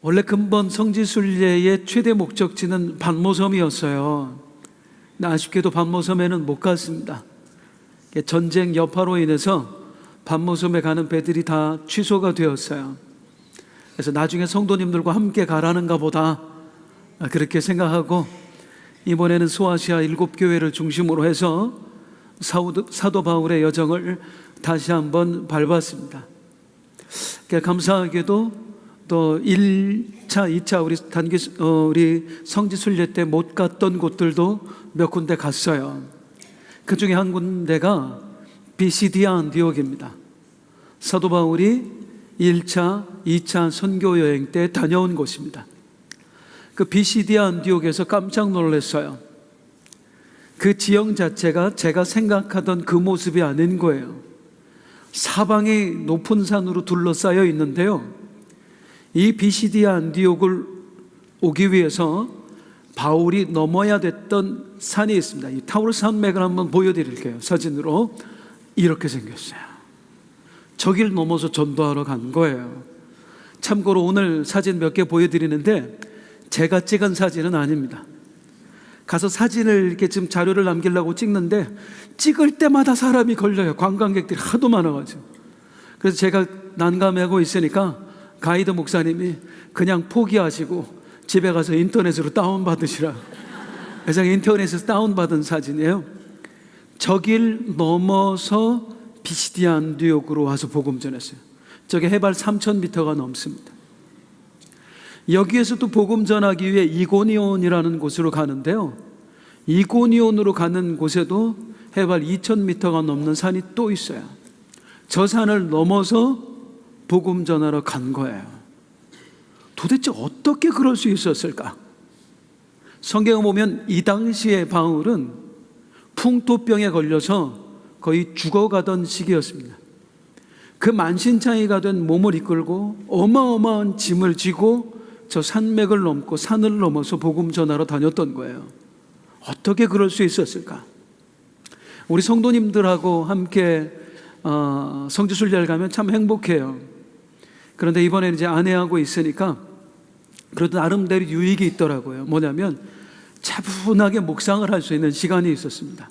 원래 근본 성지순례의 최대 목적지는 반모섬이었어요. 근데 아쉽게도 반모섬에는 못 갔습니다. 전쟁 여파로 인해서 반모섬에 가는 배들이 다 취소가 되었어요. 그래서 나중에 성도님들과 함께 가라는가 보다 그렇게 생각하고 이번에는 소아시아 7교회를 중심으로 해서 사도 바울의 여정을 다시 한번 밟았습니다. 감사하게도 또 1차, 2차 우리 성지순례 때 못 갔던 곳들도 몇 군데 갔어요. 그 중에 한 군데가 비시디아 안디옥입니다. 사도 바울이 1차, 2차 선교 여행 때 다녀온 곳입니다. 그 비시디아 안디옥에서 깜짝 놀랐어요. 그 지형 자체가 제가 생각하던 그 모습이 아닌 거예요. 사방이 높은 산으로 둘러싸여 있는데요, 이 비시디아 안디옥을 오기 위해서 바울이 넘어야 됐던 산이 있습니다. 이 타우르 산맥을 한번 보여드릴게요. 사진으로 이렇게 생겼어요. 저길 넘어서 전도하러 간 거예요. 참고로 오늘 사진 몇 개 보여드리는데 제가 찍은 사진은 아닙니다. 가서 사진을 이렇게 지금 자료를 남기려고 찍는데 찍을 때마다 사람이 걸려요. 관광객들이 하도 많아가지고. 그래서 제가 난감해하고 있으니까 가이드 목사님이 그냥 포기하시고 집에 가서 인터넷으로 다운받으시라. 그래서 인터넷에서 다운받은 사진이에요. 저길 넘어서 비시디아 안디옥으로 와서 복음 전했어요. 저게 해발 3,000m가 넘습니다. 여기에서도 복음 전하기 위해 이고니온이라는 곳으로 가는데요, 이고니온으로 가는 곳에도 해발 2,000m가 넘는 산이 또 있어요. 저 산을 넘어서 복음 전하러 간 거예요. 도대체 어떻게 그럴 수 있었을까? 성경에 보면 이 당시에 바울은 풍토병에 걸려서 거의 죽어가던 시기였습니다. 그 만신창이가 된 몸을 이끌고 어마어마한 짐을 지고 저 산맥을 넘고 산을 넘어서 복음 전하러 다녔던 거예요. 어떻게 그럴 수 있었을까? 우리 성도님들하고 함께 성지순례를 가면 참 행복해요. 그런데 이번에는 이제 아내하고 있으니까 그래도 나름대로 유익이 있더라고요. 뭐냐면 차분하게 묵상을 할 수 있는 시간이 있었습니다.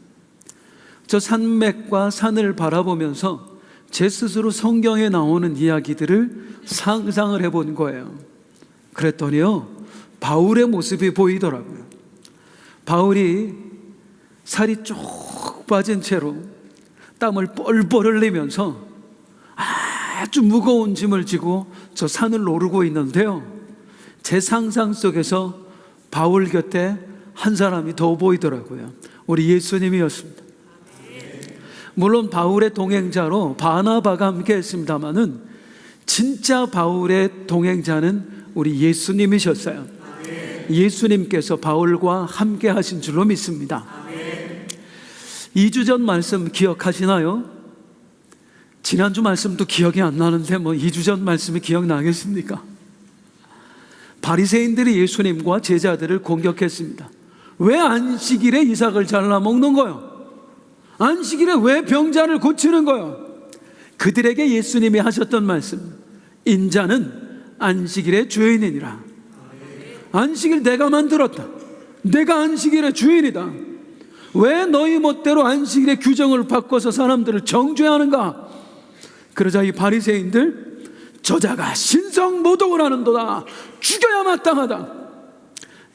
저 산맥과 산을 바라보면서 제 스스로 성경에 나오는 이야기들을 상상을 해본 거예요. 그랬더니요, 바울의 모습이 보이더라고요. 바울이 살이 쭉 빠진 채로 땀을 뻘뻘 흘리면서 아주 무거운 짐을 지고 저 산을 오르고 있는데요, 제 상상 속에서 바울 곁에 한 사람이 더 보이더라고요. 우리 예수님이었습니다. 물론 바울의 동행자로 바나바가 함께 했습니다마는 진짜 바울의 동행자는 우리 예수님이셨어요. 예수님께서 바울과 함께 하신 줄로 믿습니다. 2주 전 말씀 기억하시나요? 지난주 말씀도 기억이 안 나는데 2주 전 말씀이 기억나겠습니까? 바리새인들이 예수님과 제자들을 공격했습니다. 왜 안식일에 이삭을 잘라 먹는 거요? 안식일에 왜 병자를 고치는 거요? 그들에게 예수님이 하셨던 말씀, 인자는 안식일의 주인이니라. 안식일 내가 만들었다. 내가 안식일의 주인이다. 왜 너희 멋대로 안식일의 규정을 바꿔서 사람들을 정죄하는가? 그러자 이 바리새인들, 저자가 신성모독을 하는도다. 죽여야 마땅하다.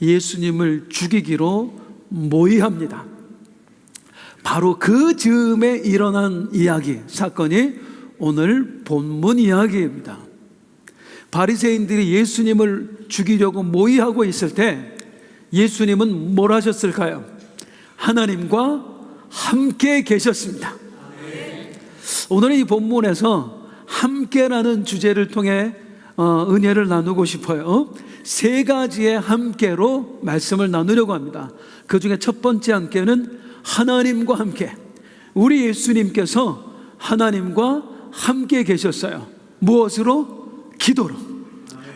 예수님을 죽이기로 모의합니다. 바로 그 즈음에 일어난 이야기, 사건이 오늘 본문 이야기입니다. 바리새인들이 예수님을 죽이려고 모의하고 있을 때 예수님은 뭘 하셨을까요? 하나님과 함께 계셨습니다. 오늘은 이 본문에서 함께라는 주제를 통해 은혜를 나누고 싶어요. 세 가지의 함께로 말씀을 나누려고 합니다. 그 중에 첫 번째 함께는 하나님과 함께. 우리 예수님께서 하나님과 함께 계셨어요. 무엇으로? 기도로.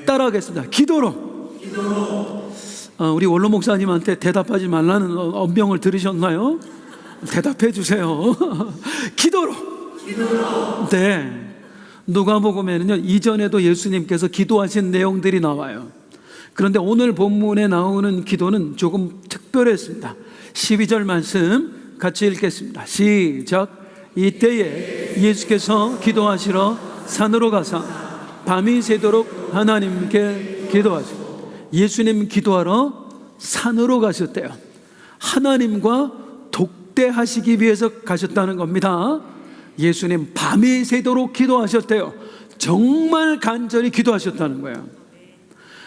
따라하겠습니다. 기도로. 우리 원로 목사님한테 대답하지 말라는 엄명을 들으셨나요? 대답해 주세요. 기도로. 네. 누가복음에는요, 이전에도 예수님께서 기도하신 내용들이 나와요. 그런데 오늘 본문에 나오는 기도는 조금 특별했습니다. 12절 말씀 같이 읽겠습니다. 시작. 이때에 예수께서 기도하시러 산으로 가사 밤이 새도록 하나님께 기도하시고, 예수님 기도하러 산으로 가셨대요. 하나님과 독대하시기 위해서 가셨다는 겁니다. 예수님 밤이 새도록 기도하셨대요. 정말 간절히 기도하셨다는 거예요.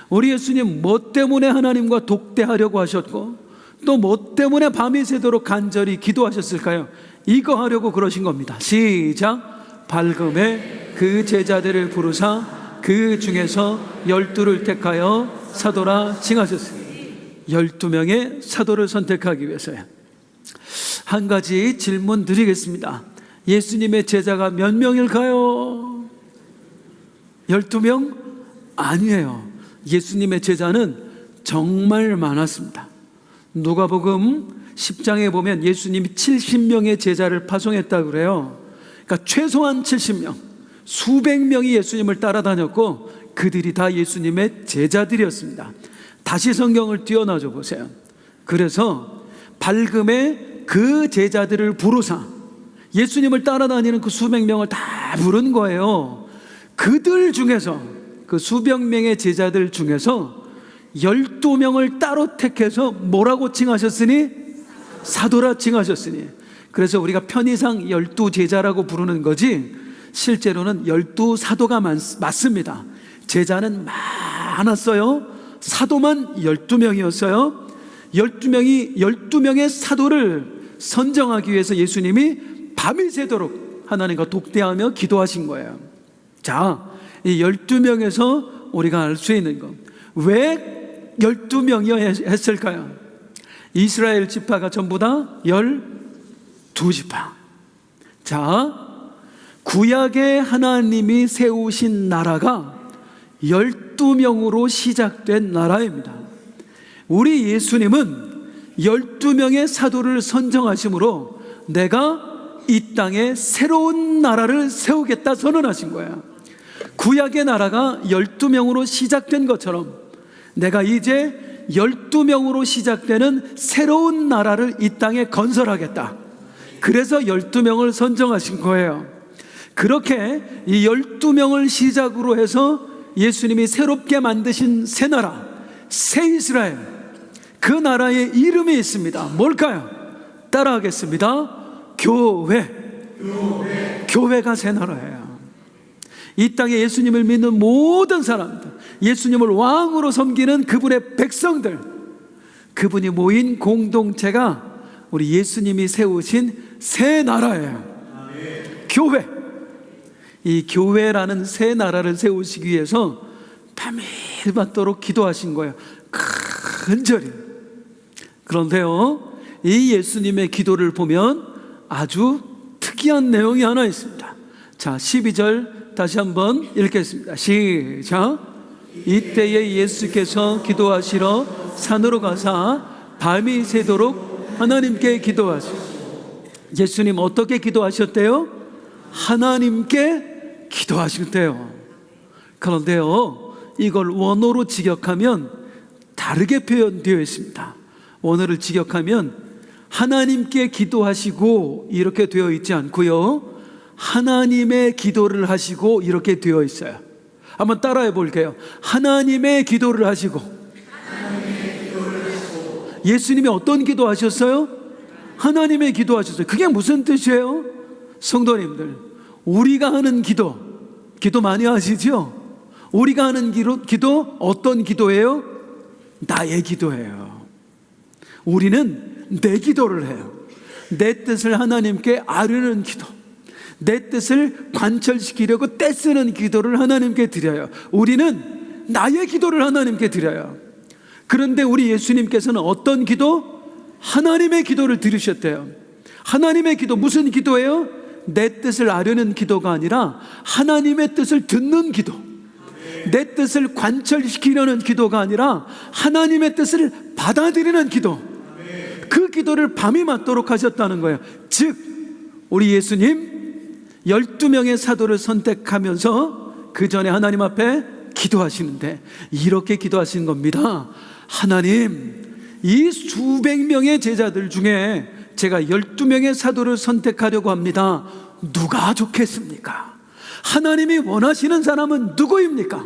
우리 예수님 뭐 때문에 하나님과 독대하려고 하셨고, 또 뭐 때문에 밤이 새도록 간절히 기도하셨을까요? 이거 하려고 그러신 겁니다. 시작. 밝음에 그 제자들을 부르사 그 중에서 12를 택하여 사도라 칭하셨으니, 12명의 사도를 선택하기 위해서요. 한 가지 질문 드리겠습니다. 예수님의 제자가 몇 명일까요? 12명? 아니에요. 예수님의 제자는 정말 많았습니다. 누가복음 10장에 보면 예수님이 70명의 제자를 파송했다고 그래요. 그러니까 최소한 70명, 수백 명이 예수님을 따라다녔고, 그들이 다 예수님의 제자들이었습니다. 다시 성경을 띄워놔줘 보세요. 그래서 밝음에 그 제자들을 부르사, 예수님을 따라다니는 그 수백 명을 다 부른 거예요. 그들 중에서, 그 수백 명의 제자들 중에서 12명을 따로 택해서 뭐라고 칭하셨으니? 사도라 칭하셨으니. 그래서 우리가 편의상 12제자라고 부르는 거지, 실제로는 12사도가 맞습니다. 제자는 많았어요. 사도만 12명이었어요. 12명의 사도를 선정하기 위해서 예수님이 밤이 새도록 하나님과 독대하며 기도하신 거예요. 자, 이 12명에서 우리가 알 수 있는 것, 왜 12명이어야 했을까요? 이스라엘 지파가 전부 다 12지파. 자, 구약에 하나님이 세우신 나라가 12명으로 시작된 나라입니다. 우리 예수님은 12명의 사도를 선정하심으로 내가 이 땅에 새로운 나라를 세우겠다 선언하신 거예요. 구약의 나라가 12명으로 시작된 것처럼 내가 이제 12명으로 시작되는 새로운 나라를 이 땅에 건설하겠다. 그래서 12명을 선정하신 거예요. 그렇게 이 12명을 시작으로 해서 예수님이 새롭게 만드신 새 나라, 새 이스라엘, 그 나라의 이름이 있습니다. 뭘까요? 따라하겠습니다. 교회가 새 나라예요. 이 땅에 예수님을 믿는 모든 사람들, 예수님을 왕으로 섬기는 그분의 백성들, 그분이 모인 공동체가 우리 예수님이 세우신 새 나라예요. 교회. 이 교회라는 새 나라를 세우시기 위해서 밤이 밤도록 기도하신 거예요. 간절히. 그런데요, 이 예수님의 기도를 보면 아주 특이한 내용이 하나 있습니다. 자, 12절 다시 한번 읽겠습니다. 시작. 이때에 예수께서 기도하시러 산으로 가사 밤이 새도록 하나님께 기도하시고. 예수님 어떻게 기도하셨대요? 하나님께 기도하셨대요. 그런데요, 이걸 원어로 직역하면 다르게 표현되어 있습니다. 원어를 직역하면 하나님께 기도하시고 이렇게 되어 있지 않고요, 하나님의 기도를 하시고 이렇게 되어 있어요. 한번 따라해 볼게요. 하나님의 기도를 하시고. 예수님이 어떤 기도 하셨어요? 하나님의 기도 하셨어요. 그게 무슨 뜻이에요? 성도님들, 우리가 하는 기도 많이 하시죠? 우리가 하는 기도 어떤 기도예요? 나의 기도예요. 우리는 내 기도를 해요. 내 뜻을 하나님께 아뢰는 기도, 내 뜻을 관철시키려고 떼쓰는 기도를 하나님께 드려요. 우리는 나의 기도를 하나님께 드려요. 그런데 우리 예수님께서는 어떤 기도? 하나님의 기도를 들으셨대요. 하나님의 기도, 무슨 기도예요? 내 뜻을 아뢰는 기도가 아니라 하나님의 뜻을 듣는 기도, 내 뜻을 관철시키려는 기도가 아니라 하나님의 뜻을 받아들이는 기도, 그 기도를 밤이 맞도록 하셨다는 거예요. 즉 우리 예수님 12명의 사도를 선택하면서 그 전에 하나님 앞에 기도하시는데 이렇게 기도하시는 겁니다. 하나님, 이 수백 명의 제자들 중에 제가 12명의 사도를 선택하려고 합니다. 누가 좋겠습니까? 하나님이 원하시는 사람은 누구입니까?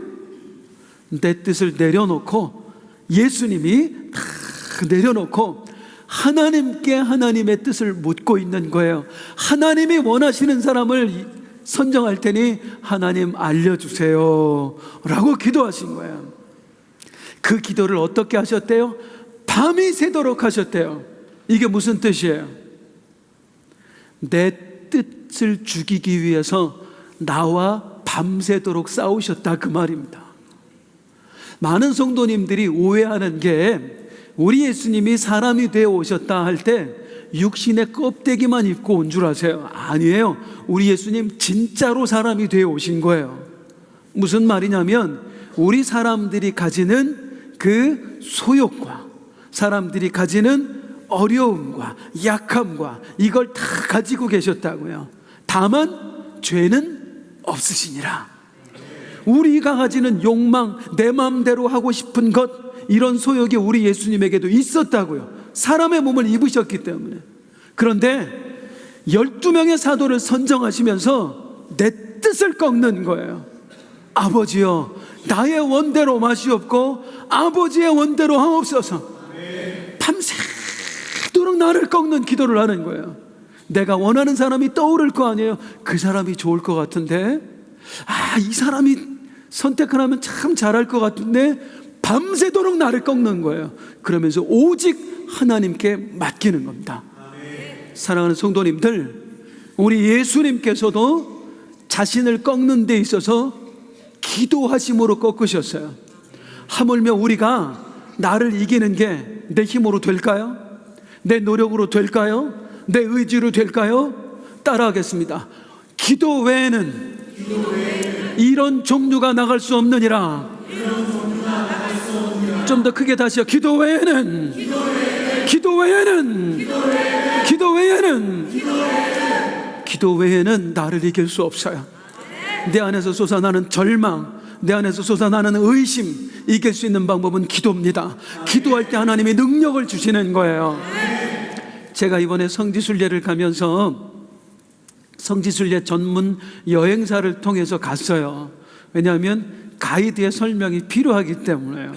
내 뜻을 내려놓고, 예수님이 다 내려놓고 하나님께 하나님의 뜻을 묻고 있는 거예요. 하나님이 원하시는 사람을 선정할 테니 하나님 알려주세요 라고 기도하신 거예요. 그 기도를 어떻게 하셨대요? 밤이 새도록 하셨대요. 이게 무슨 뜻이에요? 내 뜻을 죽이기 위해서 나와 밤새도록 싸우셨다, 그 말입니다. 많은 성도님들이 오해하는 게, 우리 예수님이 사람이 되어 오셨다 할 때 육신의 껍데기만 입고 온 줄 아세요? 아니에요. 우리 예수님 진짜로 사람이 되어 오신 거예요. 무슨 말이냐면, 우리 사람들이 가지는 그 소욕과 사람들이 가지는 어려움과 약함과 이걸 다 가지고 계셨다고요. 다만 죄는 없으시니라. 우리가 가지는 욕망, 내 마음대로 하고 싶은 것, 이런 소욕이 우리 예수님에게도 있었다고요. 사람의 몸을 입으셨기 때문에. 그런데 12명의 사도를 선정하시면서 내 뜻을 꺾는 거예요. 아버지여, 나의 원대로 마시옵고 아버지의 원대로 하옵소서. 밤새도록 나를 꺾는 기도를 하는 거예요. 내가 원하는 사람이 떠오를 거 아니에요. 그 사람이 좋을 것 같은데, 이 사람이 선택을 하면 참 잘할 것 같은데, 밤새도록 나를 꺾는 거예요. 그러면서 오직 하나님께 맡기는 겁니다. 사랑하는 성도님들, 우리 예수님께서도 자신을 꺾는 데 있어서 기도하심으로 꺾으셨어요. 하물며 우리가 나를 이기는 게 내 힘으로 될까요? 내 노력으로 될까요? 내 의지로 될까요? 따라하겠습니다. 기도 외에는 이런 종류가 나갈 수 없느니라. 좀 더 크게 다시요. 기도 외에는 기도 외에는 나를 이길 수 없어요. 내 안에서 솟아나는 절망, 내 안에서 솟아나는 의심, 이길 수 있는 방법은 기도입니다. 기도할 때 하나님이 능력을 주시는 거예요. 제가 이번에 성지순례를 가면서 성지순례 전문 여행사를 통해서 갔어요. 왜냐하면 가이드의 설명이 필요하기 때문에요.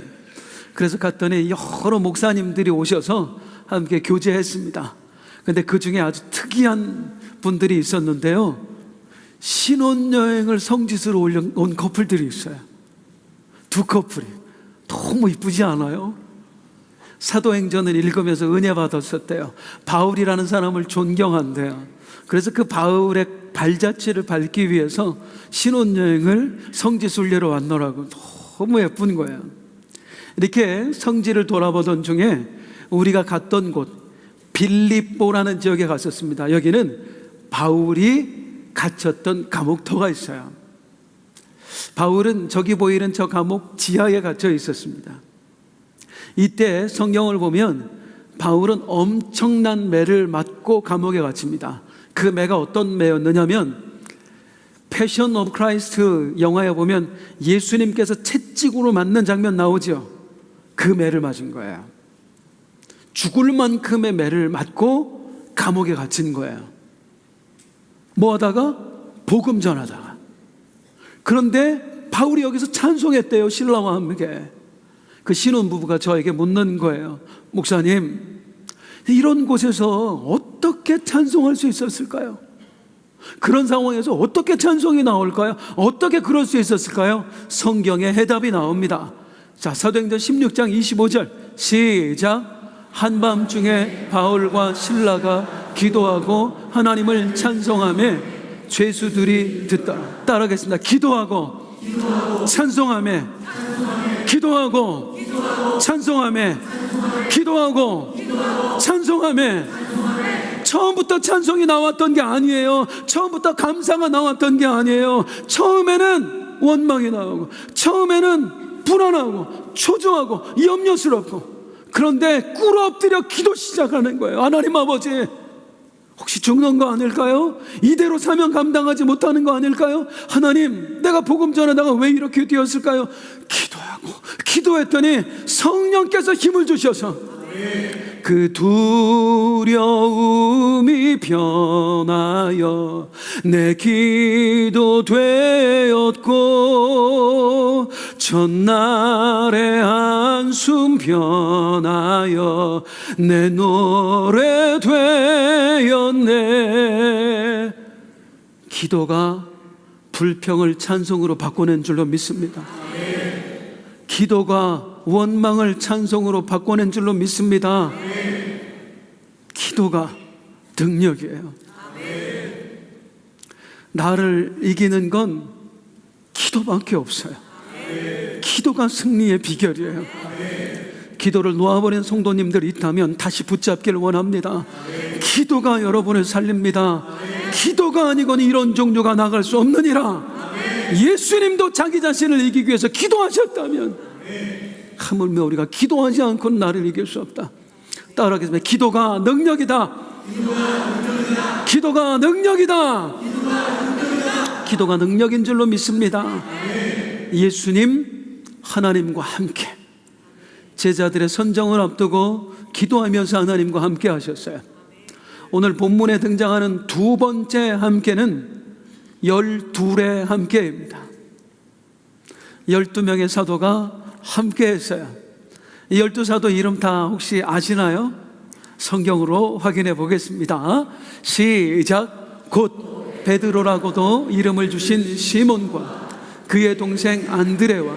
그래서 갔더니 여러 목사님들이 오셔서 함께 교제했습니다. 그런데 그 중에 아주 특이한 분들이 있었는데요, 신혼여행을 성지순으로 온 커플들이 있어요. 두 커플이 너무 이쁘지 않아요? 사도행전을 읽으면서 은혜 받았었대요. 바울이라는 사람을 존경한대요. 그래서 그 바울의 발자취를 밟기 위해서 신혼여행을 성지순례로 왔노라고. 너무 예쁜 거예요. 이렇게 성지를 돌아보던 중에 우리가 갔던 곳 빌립보라는 지역에 갔었습니다. 여기는 바울이 갇혔던 감옥터가 있어요. 바울은 저기 보이는 저 감옥 지하에 갇혀 있었습니다. 이때 성경을 보면 바울은 엄청난 매를 맞고 감옥에 갇힙니다. 그 매가 어떤 매였느냐면, 패션 오브 크라이스트 영화에 보면 예수님께서 채찍으로 맞는 장면 나오죠. 그 매를 맞은 거예요. 죽을 만큼의 매를 맞고 감옥에 갇힌 거예요. 뭐 하다가? 복음 전하다가. 그런데 바울이 여기서 찬송했대요, 신라와 함께. 그 신혼부부가 저에게 묻는 거예요. 목사님, 이런 곳에서 어떻게 찬송할 수 있었을까요? 그런 상황에서 어떻게 찬송이 나올까요? 어떻게 그럴 수 있었을까요? 성경에 해답이 나옵니다. 자, 사도행전 16장 25절 시작. 한밤중에 바울과 실라가 기도하고 하나님을 찬송하며 죄수들이 듣더라. 따라하겠습니다. 기도하고 찬송하며 기도하고 찬송하며 기도하고 찬송하며. 처음부터 찬송이 나왔던 게 아니에요. 처음부터 감사가 나왔던 게 아니에요. 처음에는 원망이 나오고, 처음에는 불안하고 초조하고 염려스럽고, 그런데 꿇어 엎드려 기도 시작하는 거예요. 하나님 아버지, 혹시 죽는 거 아닐까요? 이대로 사명 감당하지 못하는 거 아닐까요? 하나님, 내가 복음 전하다가 왜 이렇게 되었을까요? 기도하고 기도했더니 성령께서 힘을 주셔서 그 두려움이 변하여 내 기도 되었고, 전날의 한숨 변하여 내 노래 되었네. 기도가 불평을 찬송으로 바꿔낸 줄로 믿습니다. 기도가 원망을 찬송으로 바꿔낸 줄로 믿습니다. 기도가 능력이에요. 나를 이기는 건 기도밖에 없어요. 기도가 승리의 비결이에요. 기도를 놓아버린 성도님들이 있다면 다시 붙잡기를 원합니다. 기도가 여러분을 살립니다. 기도가 아니고는 이런 종교가 나갈 수 없느니라. 예수님도 자기 자신을 이기기 위해서 기도하셨다면 하물며 우리가 기도하지 않고는 나를 이길 수 없다. 따라하겠습니다. 기도가 능력이다. 기도가 능력이다. 기도가 능력인 줄로 믿습니다. 예수님, 하나님과 함께 제자들의 선정을 앞두고 기도하면서 하나님과 함께 하셨어요. 오늘 본문에 등장하는 두 번째 함께는 12의 함께입니다. 12명의 사도가 함께 했어요. 이 12사도 이름 다 혹시 아시나요? 성경으로 확인해 보겠습니다. 시작. 곧 베드로라고도 이름을 주신 시몬과 그의 동생 안드레와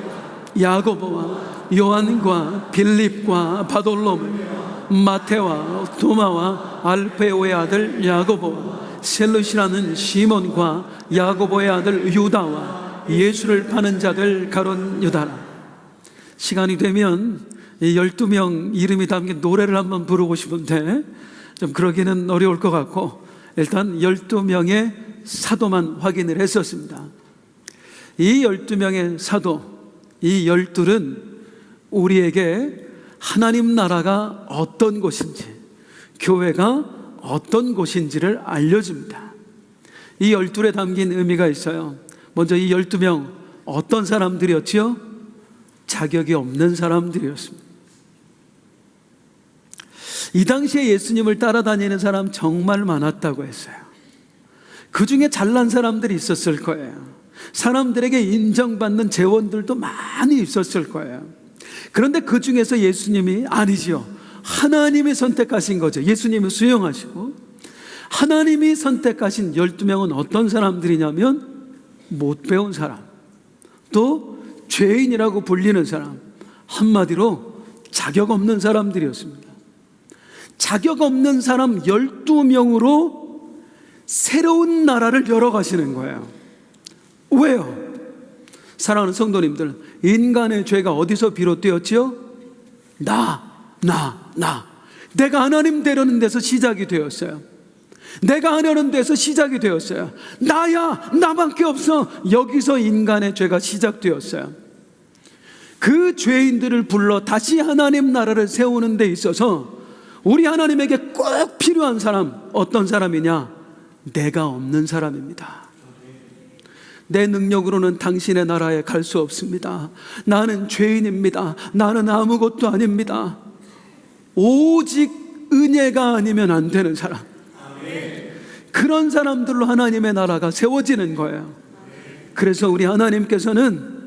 야고보와 요한과 빌립과 바돌로메, 마테와 도마와 알페오의 아들 야고보와 셀루시라는 시몬과 야고보의 아들 유다와 예수를 파는 자들 가론 유다라. 시간이 되면 이 12명 이름이 담긴 노래를 한번 부르고 싶은데 좀 그러기는 어려울 것 같고, 일단 12명의 사도만 확인을 했었습니다. 이 12명의 사도, 이 12은 우리에게 하나님 나라가 어떤 곳인지, 교회가 어떤 곳인지를 알려줍니다. 이 12에 담긴 의미가 있어요. 먼저 이 12명 어떤 사람들이었지요? 자격이 없는 사람들이었습니다. 이 당시에 예수님을 따라다니는 사람 정말 많았다고 했어요. 그 중에 잘난 사람들이 있었을 거예요. 사람들에게 인정받는 재원들도 많이 있었을 거예요. 그런데 그 중에서 예수님이 아니지요. 하나님이 선택하신 거죠. 예수님이 수용하시고 하나님이 선택하신 12명은 어떤 사람들이냐면 못 배운 사람, 또 죄인이라고 불리는 사람, 한마디로 자격 없는 사람들이었습니다. 자격 없는 사람 12명으로 새로운 나라를 열어가시는 거예요. 왜요? 사랑하는 성도님들, 인간의 죄가 어디서 비롯되었지요? 내가 하나님 되려는 데서 시작이 되었어요. 내가 하려는 데서 시작이 되었어요. 나야, 나밖에 없어. 여기서 인간의 죄가 시작되었어요. 그 죄인들을 불러 다시 하나님 나라를 세우는 데 있어서 우리 하나님에게 꼭 필요한 사람, 어떤 사람이냐? 내가 없는 사람입니다. 내 능력으로는 당신의 나라에 갈 수 없습니다. 나는 죄인입니다. 나는 아무것도 아닙니다. 오직 은혜가 아니면 안 되는 사람, 그런 사람들로 하나님의 나라가 세워지는 거예요. 그래서 우리 하나님께서는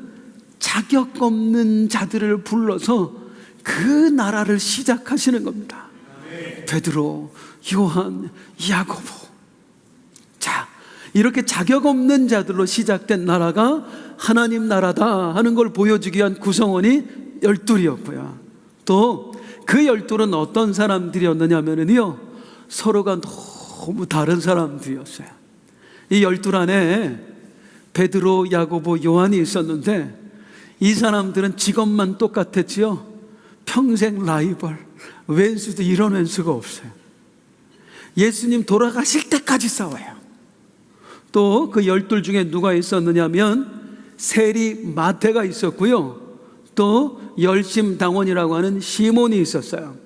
자격 없는 자들을 불러서 그 나라를 시작하시는 겁니다. 베드로, 요한, 야고보. 자, 이렇게 자격 없는 자들로 시작된 나라가 하나님 나라다 하는 걸 보여주기 위한 구성원이 12이었고요. 또 그 12는 어떤 사람들이었느냐 하면요, 서로가 너무 다른 사람들이었어요. 이 12 안에 베드로, 야고보, 요한이 있었는데 이 사람들은 직업만 똑같았지요. 평생 라이벌, 왼수도 이런 왼수가 없어요. 예수님 돌아가실 때까지 싸워요. 또 그 12 중에 누가 있었느냐면 세리 마태가 있었고요, 또 열심당원이라고 하는 시몬이 있었어요.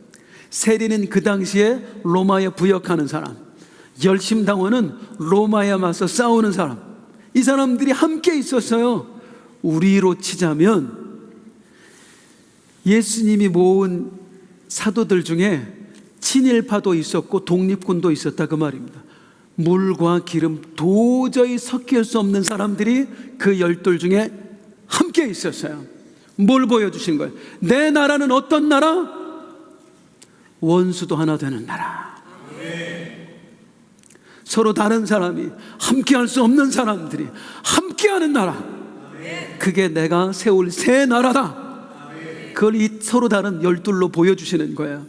세리는 그 당시에 로마에 부역하는 사람, 열심당원은 로마에 맞서 싸우는 사람, 이 사람들이 함께 있었어요. 우리로 치자면 예수님이 모은 사도들 중에 친일파도 있었고 독립군도 있었다, 그 말입니다. 물과 기름 도저히 섞일 수 없는 사람들이 그 열둘 중에 함께 있었어요. 뭘 보여주신 거예요? 내 나라는 어떤 나라? 원수도 하나 되는 나라. 서로 다른 사람이 함께 할 수 없는 사람들이 함께 하는 나라. 그게 내가 세울 새 나라다. 그걸 이 서로 다른 열둘로 보여주시는 거예요.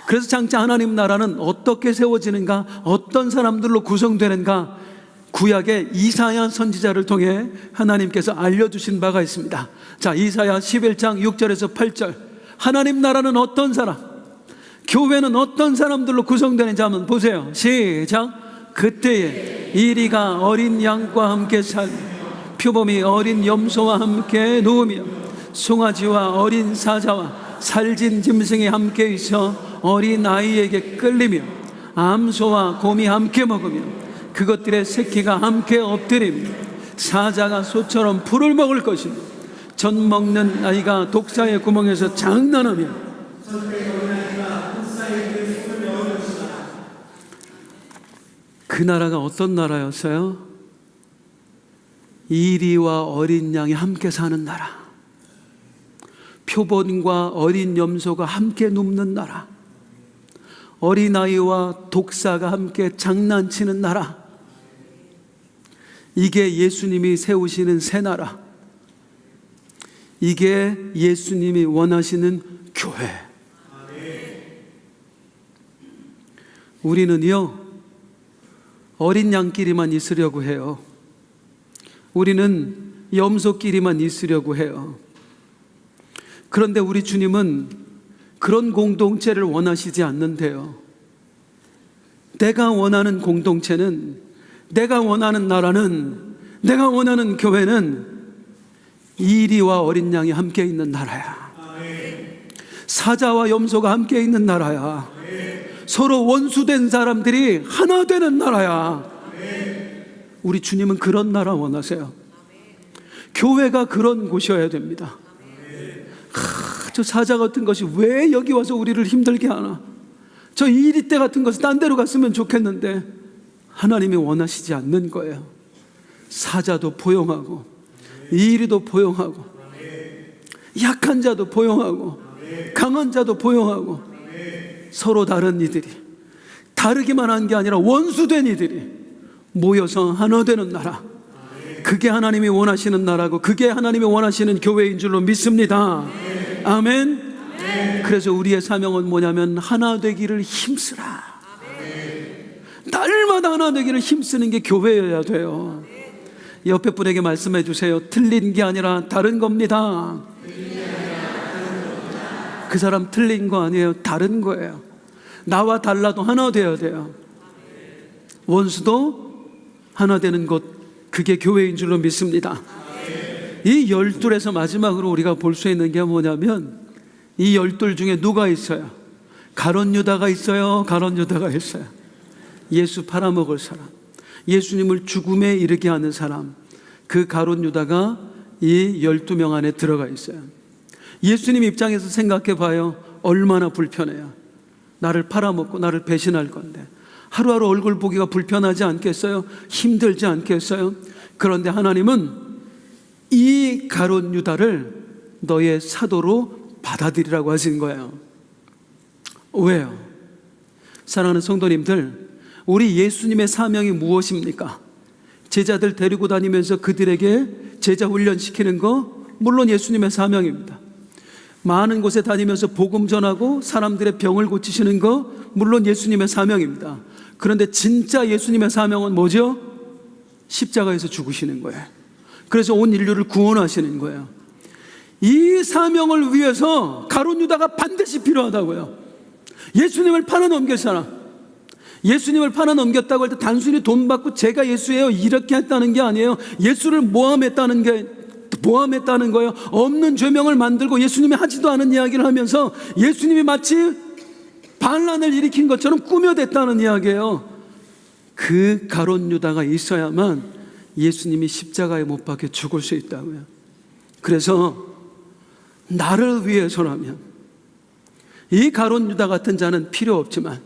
그래서 장차 하나님 나라는 어떻게 세워지는가, 어떤 사람들로 구성되는가, 구약의 이사야 선지자를 통해 하나님께서 알려주신 바가 있습니다. 자, 이사야 11장 6절에서 8절. 하나님 나라는 어떤 사람, 교회는 어떤 사람들로 구성되는지 한번 보세요. 시작. 그때에 이리가 어린 양과 함께 살며 표범이 어린 염소와 함께 누우며 송아지와 어린 사자와 살진 짐승이 함께 있어 어린 아이에게 끌리며 암소와 곰이 함께 먹으며 그것들의 새끼가 함께 엎드리며 사자가 소처럼 풀을 먹을 것이며 젖 먹는 아이가 독사의 구멍에서 장난하며 그 나라가 어떤 나라였어요? 이리와 어린 양이 함께 사는 나라, 표본과 어린 염소가 함께 눕는 나라, 어린아이와 독사가 함께 장난치는 나라. 이게 예수님이 세우시는 새 나라, 이게 예수님이 원하시는 교회. 우리는요, 어린 양끼리만 있으려고 해요. 우리는 염소끼리만 있으려고 해요. 그런데 우리 주님은 그런 공동체를 원하시지 않는데요. 내가 원하는 공동체는, 내가 원하는 나라는, 내가 원하는 교회는 이리와 어린 양이 함께 있는 나라야. 사자와 염소가 함께 있는 나라야. 서로 원수된 사람들이 하나 되는 나라야. 우리 주님은 그런 나라 원하세요. 교회가 그런 곳이어야 됩니다. 저 사자 같은 것이 왜 여기 와서 우리를 힘들게 하나? 저 이리떼 같은 것은 딴 데로 갔으면 좋겠는데 하나님이 원하시지 않는 거예요. 사자도 포용하고 이리도 포용하고 약한 자도 포용하고 강한 자도 포용하고 서로 다른 이들이, 다르기만 한 게 아니라 원수된 이들이 모여서 하나 되는 나라, 그게 하나님이 원하시는 나라고 그게 하나님이 원하시는 교회인 줄로 믿습니다. 아멘. 그래서 우리의 사명은 뭐냐면 하나 되기를 힘쓰라. 날마다 하나 되기를 힘쓰는 게 교회여야 돼요. 옆에 분에게 말씀해 주세요. 틀린 게 아니라 다른 겁니다. 그 사람 틀린 거 아니에요. 다른 거예요. 나와 달라도 하나 되어야 돼요. 원수도 하나 되는 곳, 그게 교회인 줄로 믿습니다. 이 12에서 마지막으로 우리가 볼 수 있는 게 뭐냐면 이 12 중에 누가 있어요? 가룟 유다가 있어요. 가룟 유다가 있어요. 예수 팔아먹을 사람, 예수님을 죽음에 이르게 하는 사람, 그 가룟 유다가 이 12명 안에 들어가 있어요. 예수님 입장에서 생각해 봐요. 얼마나 불편해요. 나를 팔아먹고 나를 배신할 건데 하루하루 얼굴 보기가 불편하지 않겠어요? 힘들지 않겠어요? 그런데 하나님은 이 가룟 유다를 너의 사도로 받아들이라고 하신 거예요. 왜요? 사랑하는 성도님들, 우리 예수님의 사명이 무엇입니까? 제자들 데리고 다니면서 그들에게 제자 훈련시키는 거, 물론 예수님의 사명입니다. 많은 곳에 다니면서 복음 전하고 사람들의 병을 고치시는 거, 물론 예수님의 사명입니다. 그런데 진짜 예수님의 사명은 뭐죠? 십자가에서 죽으시는 거예요. 그래서 온 인류를 구원하시는 거예요. 이 사명을 위해서 가룟 유다가 반드시 필요하다고요. 예수님을 팔아넘길 사람, 예수님을 팔아넘겼다고 할 때 단순히 돈 받고 제가 예수예요 이렇게 했다는 게 아니에요. 예수를 모함했다는 거예요. 없는 죄명을 만들고 예수님이 하지도 않은 이야기를 하면서 예수님이 마치 반란을 일으킨 것처럼 꾸며댔다는 이야기예요. 그 가룟 유다가 있어야만 예수님이 십자가에 못 박혀 죽을 수 있다고요. 그래서 나를 위해서라면 이 가룟 유다 같은 자는 필요 없지만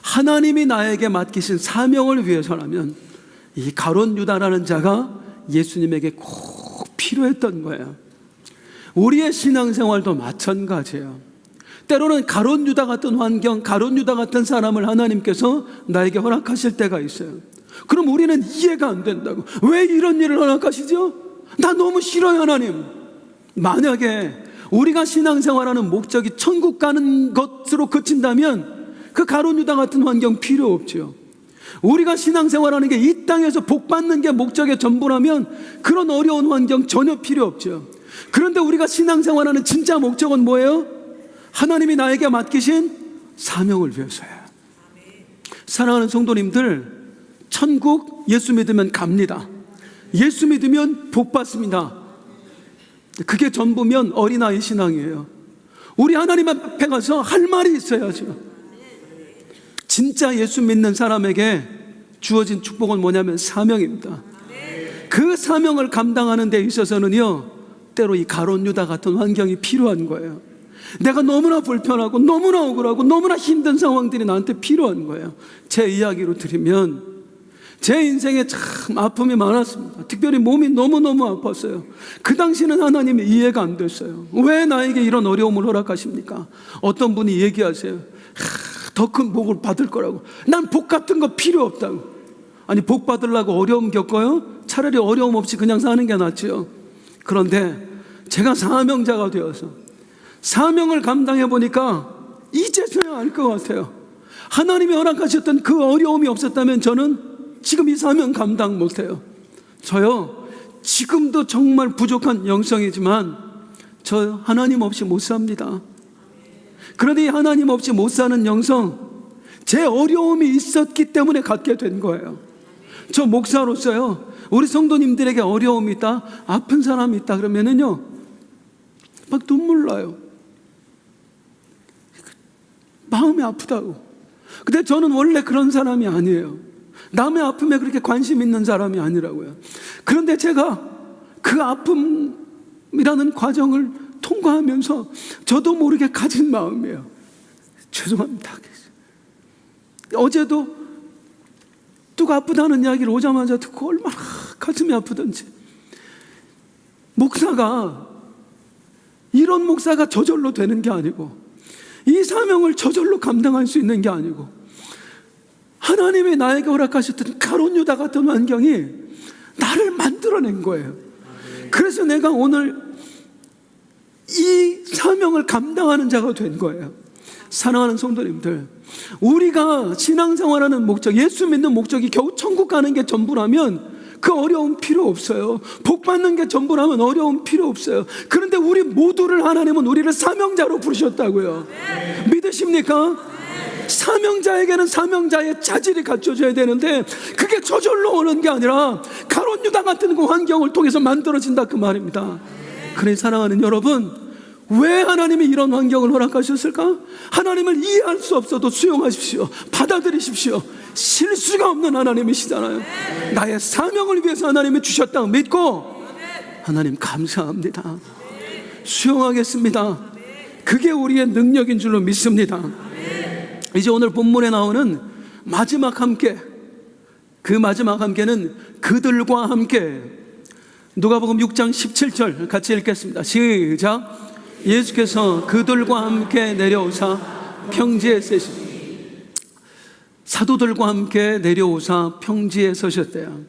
하나님이 나에게 맡기신 사명을 위해서라면 이 가룟 유다라는 자가 예수님에게 꼭 필요했던 거예요. 우리의 신앙생활도 마찬가지예요. 때로는 가룟 유다 같은 환경, 가룟 유다 같은 사람을 하나님께서 나에게 허락하실 때가 있어요. 그럼 우리는 이해가 안 된다고. 왜 이런 일을 허락하시죠? 나 너무 싫어요, 하나님. 만약에 우리가 신앙생활하는 목적이 천국 가는 것으로 그친다면 그 가룟 유다 같은 환경 필요 없죠. 우리가 신앙생활하는 게 이 땅에서 복 받는 게 목적의 전부라면 그런 어려운 환경 전혀 필요 없죠. 그런데 우리가 신앙생활하는 진짜 목적은 뭐예요? 하나님이 나에게 맡기신 사명을 위해서예요. 사랑하는 성도님들, 천국 예수 믿으면 갑니다. 예수 믿으면 복 받습니다. 그게 전부면 어린아이 신앙이에요. 우리 하나님 앞에 가서 할 말이 있어야죠. 진짜 예수 믿는 사람에게 주어진 축복은 뭐냐면 사명입니다. 그 사명을 감당하는 데 있어서는요, 때로 이 가룟 유다 같은 환경이 필요한 거예요. 내가 너무나 불편하고 너무나 억울하고 너무나 힘든 상황들이 나한테 필요한 거예요. 제 이야기로 드리면 제 인생에 참 아픔이 많았습니다. 특별히 몸이 너무너무 아팠어요. 그 당시는 하나님이 이해가 안 됐어요. 왜 나에게 이런 어려움을 허락하십니까? 어떤 분이 얘기하세요. 더 큰 복을 받을 거라고. 난 복 같은 거 필요 없다고. 아니, 복 받으려고 어려움 겪어요? 차라리 어려움 없이 그냥 사는 게 낫죠. 그런데 제가 사명자가 되어서 사명을 감당해 보니까 이제서야 알 것 같아요. 하나님이 허락하셨던 그 어려움이 없었다면 저는 지금 이 사명 감당 못해요. 저요, 지금도 정말 부족한 영성이지만 저 하나님 없이 못 삽니다. 그런데 이 하나님 없이 못 사는 영성, 제 어려움이 있었기 때문에 갖게 된 거예요. 저 목사로서요, 우리 성도님들에게 어려움이 있다, 아픈 사람이 있다 그러면은요, 막 눈물 나요. 마음이 아프다고. 근데 저는 원래 그런 사람이 아니에요. 남의 아픔에 그렇게 관심 있는 사람이 아니라고요. 그런데 제가 그 아픔이라는 과정을 통과하면서 저도 모르게 가진 마음이에요. 죄송합니다. 어제도 누가 아프다는 이야기를 오자마자 듣고 얼마나 가슴이 아프던지. 이런 목사가 저절로 되는 게 아니고, 이 사명을 저절로 감당할 수 있는 게 아니고, 하나님이 나에게 허락하셨던 가룟 유다 같은 환경이 나를 만들어낸 거예요. 그래서 내가 오늘 이 사명을 감당하는 자가 된 거예요. 사랑하는 성도님들, 우리가 신앙생활하는 목적, 예수 믿는 목적이 겨우 천국 가는 게 전부라면 그 어려움 필요 없어요. 복 받는 게 전부라면 어려움 필요 없어요. 그런데 우리 모두를 하나님은 우리를 사명자로 부르셨다고요. 믿으십니까? 사명자에게는 사명자의 자질이 갖춰져야 되는데 그게 저절로 오는 게 아니라 가룟 유다 같은 그 환경을 통해서 만들어진다, 그 말입니다. 그래, 사랑하는 여러분, 왜 하나님이 이런 환경을 허락하셨을까? 하나님을 이해할 수 없어도 수용하십시오. 받아들이십시오. 실수가 없는 하나님이시잖아요. 나의 사명을 위해서 하나님이 주셨다고 믿고, 하나님 감사합니다, 수용하겠습니다. 그게 우리의 능력인 줄로 믿습니다. 이제 오늘 본문에 나오는 마지막 함께, 그 마지막 함께는 그들과 함께, 누가복음 6장 17절 같이 읽겠습니다. 시작. 예수께서 그들과 함께 내려오사 평지에 서시니, 사도들과 함께 내려오사 평지에 서셨대요.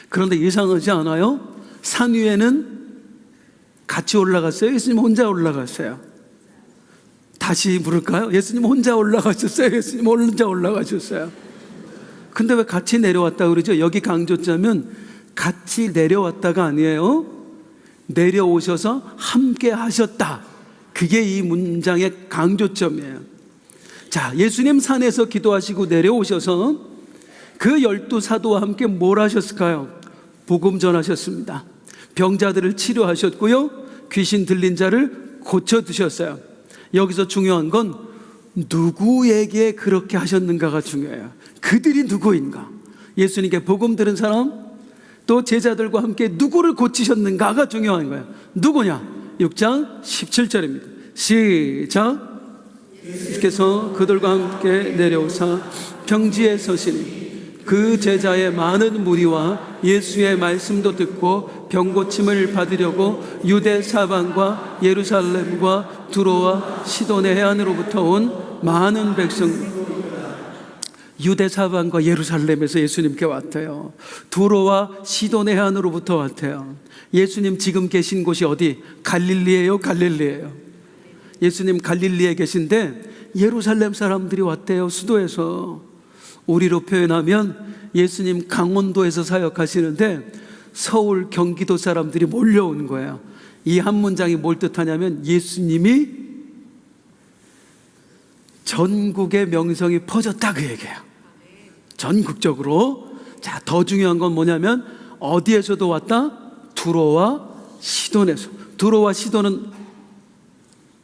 그런데 이상하지 않아요? 산 위에는 같이 올라갔어요? 예수님 혼자 올라갔어요? 다시 물을까요? 예수님 혼자 올라가셨어요? 예수님 혼자 올라가셨어요? 근데 왜 같이 내려왔다 그러죠? 여기 강조점은 같이 내려왔다가 아니에요. 내려오셔서 함께 하셨다. 그게 이 문장의 강조점이에요. 자, 예수님 산에서 기도하시고 내려오셔서 그 12 사도와 함께 뭘 하셨을까요? 복음 전하셨습니다. 병자들을 치료하셨고요, 귀신 들린 자를 고쳐드셨어요. 여기서 중요한 건 누구에게 그렇게 하셨는가가 중요해요. 그들이 누구인가? 예수님께 복음 들은 사람, 또 제자들과 함께 누구를 고치셨는가가 중요한 거예요. 누구냐? 6장 17절입니다. 시작. 예수께서 그들과 함께 내려오사 평지에 서시니 그 제자의 많은 무리와 예수의 말씀도 듣고 병 고침을 받으려고 유대 사방과 예루살렘과 두로와 시돈의 해안으로부터 온 많은 백성, 유대 사방과 예루살렘에서 예수님께 왔대요. 두로와 시돈의 해안으로부터 왔대요. 예수님 지금 계신 곳이 어디? 갈릴리예요? 갈릴리예요? 예수님 갈릴리에 계신데 예루살렘 사람들이 왔대요. 수도에서. 우리로 표현하면 예수님 강원도에서 사역하시는데 서울, 경기도 사람들이 몰려온 거예요. 이 한 문장이 뭘 뜻하냐면 예수님이 전국의 명성이 퍼졌다 그 얘기예요. 전국적으로. 자, 더 중요한 건 뭐냐면 어디에서도 왔다? 두로와 시돈에서. 두로와 시돈은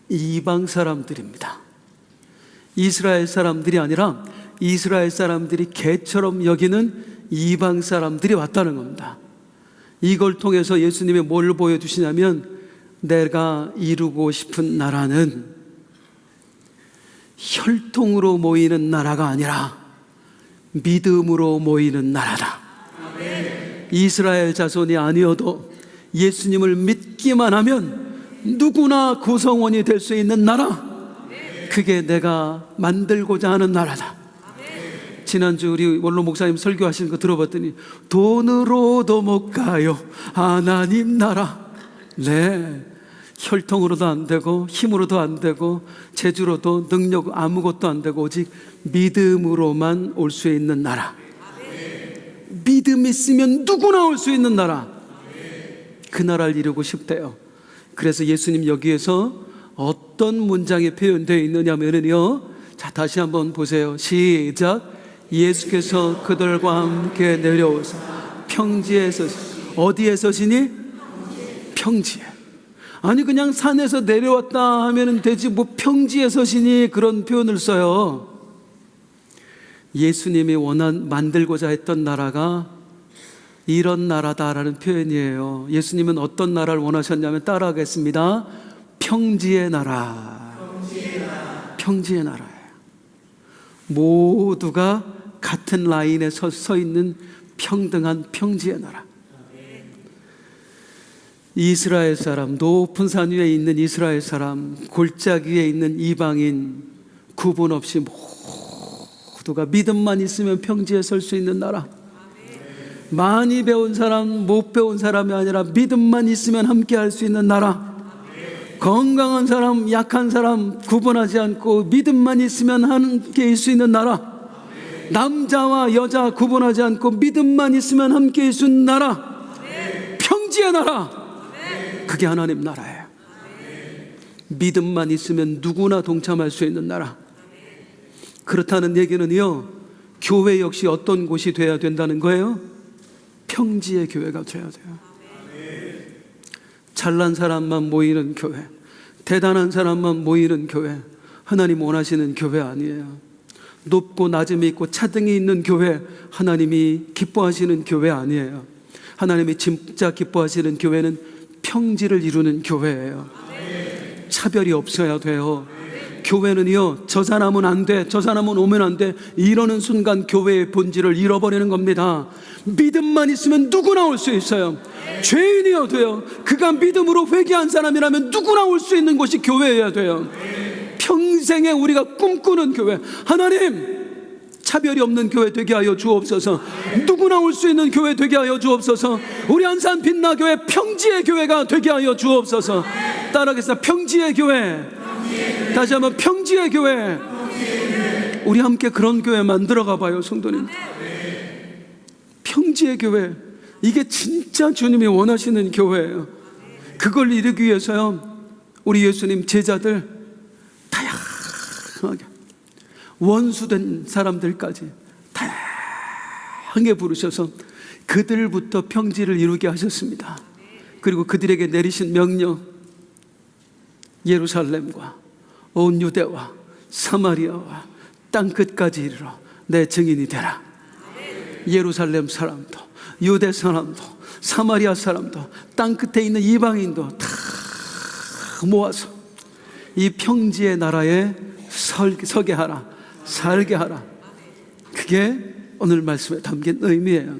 이방 사람들입니다. 이스라엘 사람들이 아니라 이스라엘 사람들이 개처럼 여기는 이방 사람들이 왔다는 겁니다. 이걸 통해서 예수님이 뭘 보여주시냐면 내가 이루고 싶은 나라는 혈통으로 모이는 나라가 아니라 믿음으로 모이는 나라다. 이스라엘 자손이 아니어도 예수님을 믿기만 하면 누구나 구성원이 될 수 있는 나라, 그게 내가 만들고자 하는 나라다. 지난주 우리 원로 목사님 설교하시는 거 들어봤더니 돈으로도 못 가요 하나님 나라. 네, 혈통으로도 안 되고 힘으로도 안 되고 재주로도 능력 아무것도 안 되고 오직 믿음으로만 올 수 있는 나라. 믿음 있으면 누구나 올 수 있는 나라. 그 나라를 이루고 싶대요. 그래서 예수님 여기에서 어떤 문장이 표현되어 있느냐면요, 자 다시 한번 보세요. 시작. 예수께서 그들과 함께 내려오사 평지에 서시니. 어디에 서시니? 평지에. 아니 그냥 산에서 내려왔다 하면 되지 뭐 평지에 서시니 그런 표현을 써요. 예수님이 만들고자 했던 나라가 이런 나라다라는 표현이에요. 예수님은 어떤 나라를 원하셨냐면 따라하겠습니다. 평지의 나라. 평지의 나라예요. 모두가 같은 라인에 서 있는 평등한 평지의 나라. 이스라엘 사람, 높은 산 위에 있는 이스라엘 사람, 골짜기 위에 있는 이방인, 구분 없이 모두가 믿음만 있으면 평지에 설 수 있는 나라. 많이 배운 사람, 못 배운 사람이 아니라 믿음만 있으면 함께 할 수 있는 나라. 건강한 사람, 약한 사람 구분하지 않고 믿음만 있으면 함께 있을 수 있는 나라. 남자와 여자 구분하지 않고 믿음만 있으면 함께 있을 수 있는 나라. 평지의 나라. 그게 하나님 나라예요. 믿음만 있으면 누구나 동참할 수 있는 나라. 그렇다는 얘기는요, 교회 역시 어떤 곳이 돼야 된다는 거예요? 평지의 교회가 돼야 돼요. 잘난 사람만 모이는 교회, 대단한 사람만 모이는 교회, 하나님 원하시는 교회 아니에요. 높고 낮음이 있고 차등이 있는 교회, 하나님이 기뻐하시는 교회 아니에요. 하나님이 진짜 기뻐하시는 교회는 평지를 이루는 교회예요. 차별이 없어야 돼요. 교회는요, 저 사람은 안 돼, 저 사람은 오면 안 돼, 이러는 순간 교회의 본질을 잃어버리는 겁니다. 믿음만 있으면 누구나 올 수 있어요. 죄인이어도요, 그가 믿음으로 회개한 사람이라면 누구나 올 수 있는 곳이 교회여야 돼요. 평생에 우리가 꿈꾸는 교회, 하나님 차별이 없는 교회 되게 하여 주옵소서. 누구나 올 수 있는 교회 되게 하여 주옵소서. 우리 안산 빛나교회 평지의 교회가 되게 하여 주옵소서. 따라하겠습니다. 평지의 교회. 다시 한번 평지의 교회. 우리 함께 그런 교회 만들어가 봐요, 성도님. 평지의 교회, 이게 진짜 주님이 원하시는 교회예요. 그걸 이루기 위해서요, 우리 예수님 제자들 다양하게, 원수된 사람들까지 다양하게 부르셔서 그들부터 평지를 이루게 하셨습니다. 그리고 그들에게 내리신 명령, 예루살렘과 온 유대와 사마리아와 땅끝까지 이르러 내 증인이 되라. 예루살렘 사람도, 유대 사람도, 사마리아 사람도, 땅끝에 있는 이방인도 다 모아서 이 평지의 나라에 서게 하라, 살게 하라. 그게 오늘 말씀에 담긴 의미예요.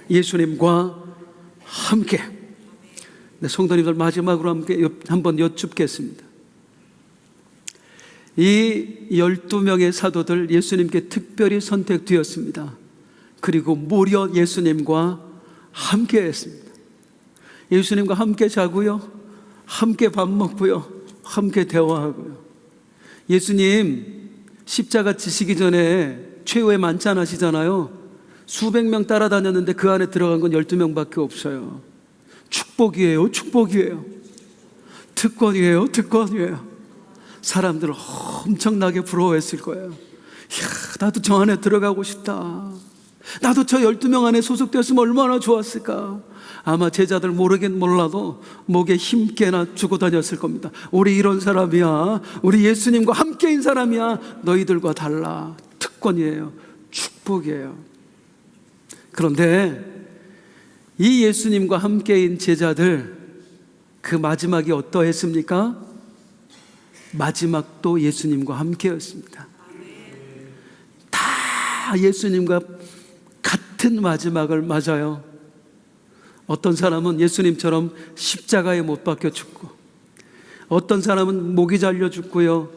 예수님과 함께. 네, 성도님들 마지막으로 함께 한번 여쭙겠습니다. 이 12명의 사도들 예수님께 특별히 선택되었습니다. 그리고 무려 예수님과 함께 했습니다. 예수님과 함께 자고요, 함께 밥 먹고요, 함께 대화하고요. 예수님 십자가 지시기 전에 최후의 만찬 하시잖아요. 수백 명 따라다녔는데 그 안에 들어간 건 12명밖에 없어요. 축복이에요, 축복이에요. 특권이에요, 특권이에요. 사람들 엄청나게 부러워했을 거예요. 이야, 나도 저 안에 들어가고 싶다. 나도 저 12명 안에 소속되었으면 얼마나 좋았을까. 아마 제자들 모르긴 몰라도 목에 힘께나 주고 다녔을 겁니다. 우리 이런 사람이야. 우리 예수님과 함께인 사람이야. 너희들과 달라. 특권이에요, 축복이에요. 그런데 이 예수님과 함께인 제자들, 그 마지막이 어떠했습니까? 마지막도 예수님과 함께였습니다. 다 예수님과 같은 마지막을 맞아요. 어떤 사람은 예수님처럼 십자가에 못 박혀 죽고, 어떤 사람은 목이 잘려 죽고요,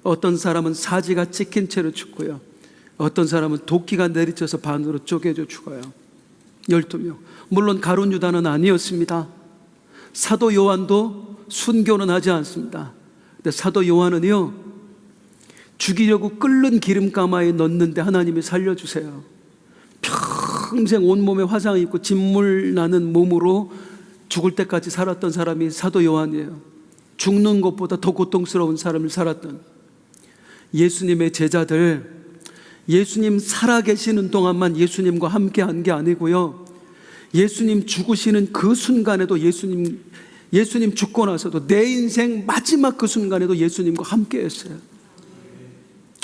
어떤 사람은 사지가 찍힌 채로 죽고요, 어떤 사람은 도끼가 내리쳐서 반으로 쪼개져 죽어요. 12명. 물론 가룟 유다는 아니었습니다. 사도 요한도 순교는 하지 않습니다. 근데 사도 요한은요, 죽이려고 끓는 기름가마에 넣는데 하나님이 살려주세요. 평생 온몸에 화상 입고 진물 나는 몸으로 죽을 때까지 살았던 사람이 사도 요한이에요. 죽는 것보다 더 고통스러운 삶을 살았던 예수님의 제자들, 예수님 살아계시는 동안만 예수님과 함께한 게 아니고요, 예수님 죽으시는 그 순간에도 예수님 죽고 나서도 내 인생 마지막 그 순간에도 예수님과 함께했어요.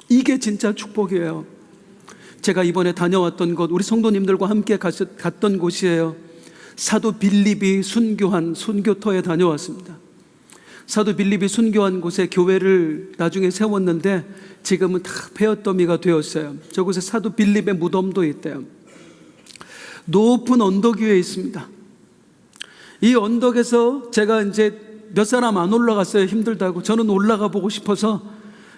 이게 진짜 축복이에요. 제가 이번에 다녀왔던 곳, 우리 성도님들과 함께 갔던 곳이에요. 사도 빌립이 순교한 순교터에 다녀왔습니다. 사도 빌립이 순교한 곳에 교회를 나중에 세웠는데 지금은 다 폐허더미가 되었어요. 저곳에 사도 빌립의 무덤도 있대요. 높은 언덕 위에 있습니다. 이 언덕에서 제가 이제 몇 사람 안 올라갔어요. 힘들다고. 저는 올라가 보고 싶어서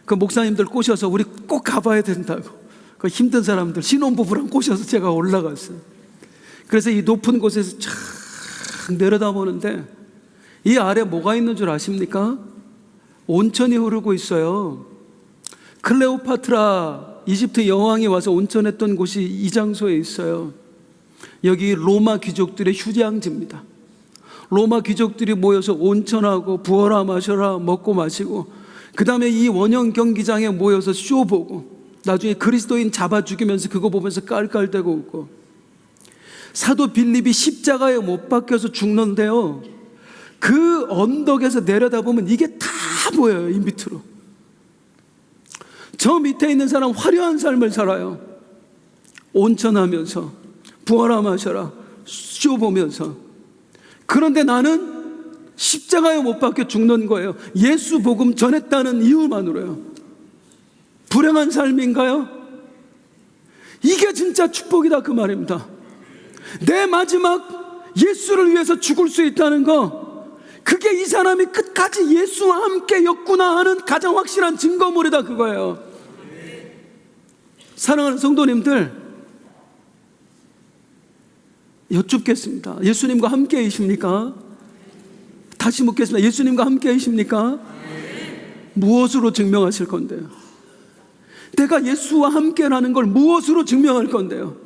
그 목사님들 꼬셔서 우리 꼭 가봐야 된다고, 그 힘든 사람들 신혼부부랑 꼬셔서 제가 올라갔어요. 그래서 이 높은 곳에서 쫙 내려다보는데 이 아래 뭐가 있는 줄 아십니까? 온천이 흐르고 있어요. 클레오파트라 이집트 여왕이 와서 온천했던 곳이 이 장소에 있어요. 여기 로마 귀족들의 휴양지입니다. 로마 귀족들이 모여서 온천하고 부어라 마셔라 먹고 마시고, 그 다음에 이 원형 경기장에 모여서 쇼 보고, 나중에 그리스도인 잡아 죽이면서 그거 보면서 깔깔대고 웃고. 사도 빌립이 십자가에 못 박혀서 죽는데요, 그 언덕에서 내려다보면 이게 다 보여요. 이 밑으로. 저 밑에 있는 사람 화려한 삶을 살아요. 온천하면서 부어라 마셔라 쇼 보면서. 그런데 나는 십자가에 못 박혀 죽는 거예요. 예수 복음 전했다는 이유만으로요. 불행한 삶인가요? 이게 진짜 축복이다 그 말입니다. 내 마지막 예수를 위해서 죽을 수 있다는 거, 그게 이 사람이 끝까지 예수와 함께였구나 하는 가장 확실한 증거물이다 그거예요. 사랑하는 성도님들, 여쭙겠습니다. 예수님과 함께이십니까? 다시 묻겠습니다. 예수님과 함께이십니까? 무엇으로 증명하실 건데요? 내가 예수와 함께라는 걸 무엇으로 증명할 건데요?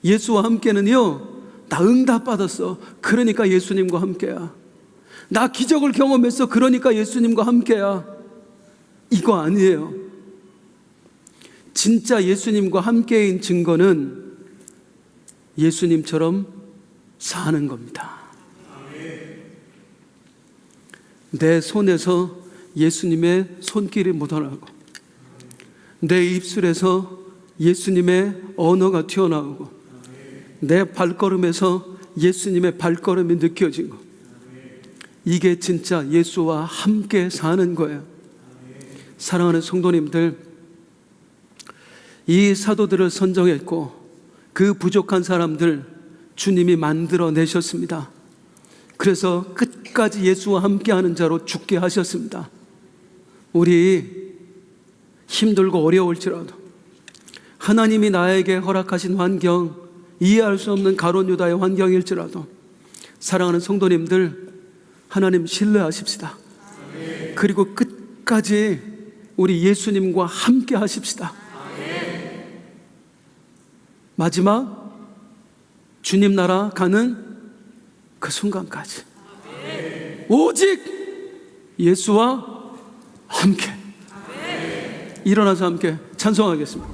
예수와 함께는요, 나 응답 받았어, 그러니까 예수님과 함께야. 나 기적을 경험했어, 그러니까 예수님과 함께야. 이거 아니에요. 진짜 예수님과 함께인 증거는 예수님처럼 사는 겁니다. 내 손에서 예수님의 손길이 묻어나고, 내 입술에서 예수님의 언어가 튀어나오고 내 발걸음에서 예수님의 발걸음이 느껴지고, 이게 진짜 예수와 함께 사는 거예요. 사랑하는 성도님들, 이 사도들을 선정했고 그 부족한 사람들 주님이 만들어내셨습니다. 그래서 끝까지 예수와 함께하는 자로 죽게 하셨습니다. 우리 힘들고 어려울지라도, 하나님이 나에게 허락하신 환경, 이해할 수 없는 가룟 유다의 환경일지라도, 사랑하는 성도님들, 하나님 신뢰하십시다. 그리고 끝까지 우리 예수님과 함께 하십시다. 마지막 주님 나라 가는 그 순간까지 오직 예수와 함께. 일어나서 함께 찬송하겠습니다.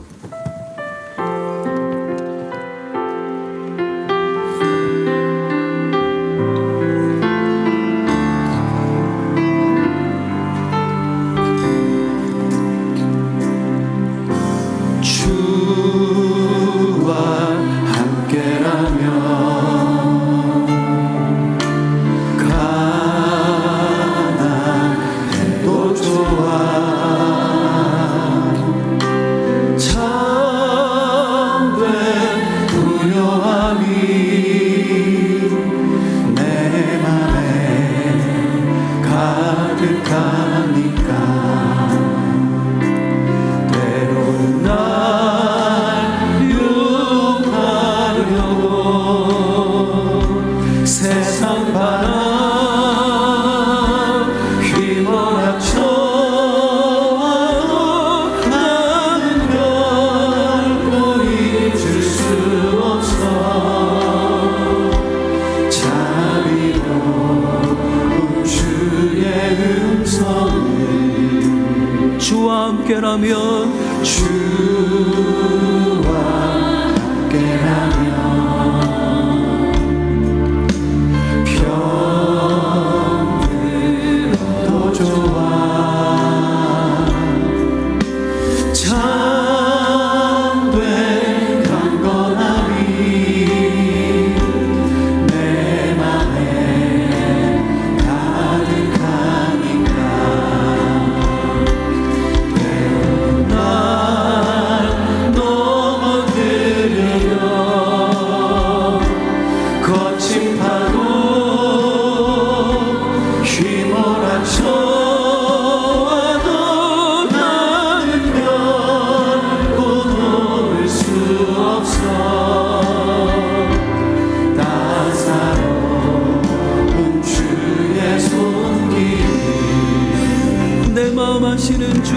주와 함께라면, 주와 함께라면 병들어도 좋아. 참된 강건함이 내 맘에 가득하니까 하시는 주,